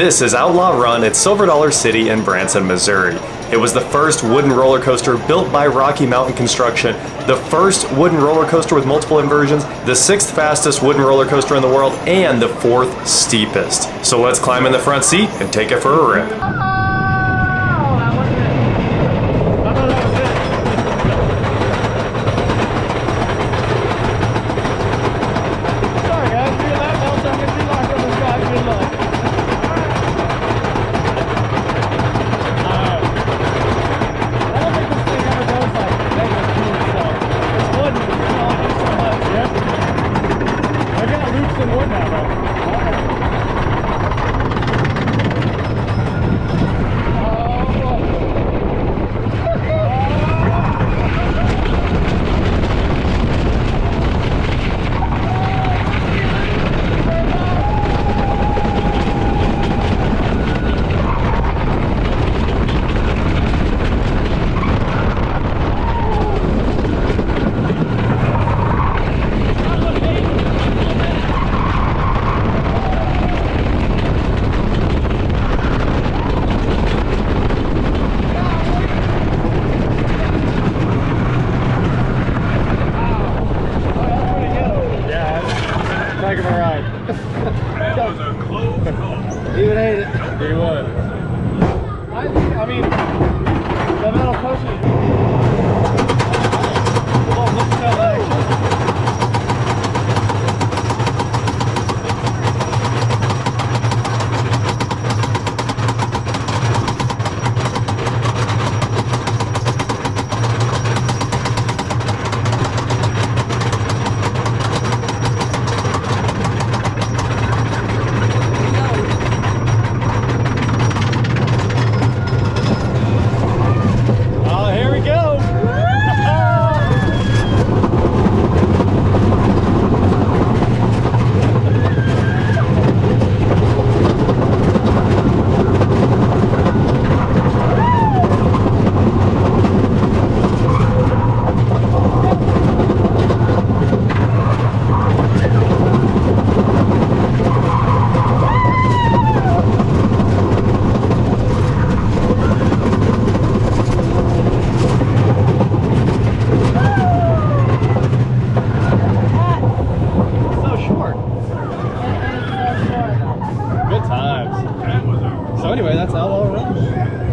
This is Outlaw Run at Silver Dollar City in Branson, Missouri. It was the first wooden roller coaster built by Rocky Mountain Construction, the first wooden roller coaster with multiple inversions, the 6th fastest wooden roller coaster in the world, and the 4th steepest. So let's climb in the front seat and take it for a rip. He would hate it. He would. I mean, the metal potion. Oh, look at that action. So anyway, that's Outlaw Run.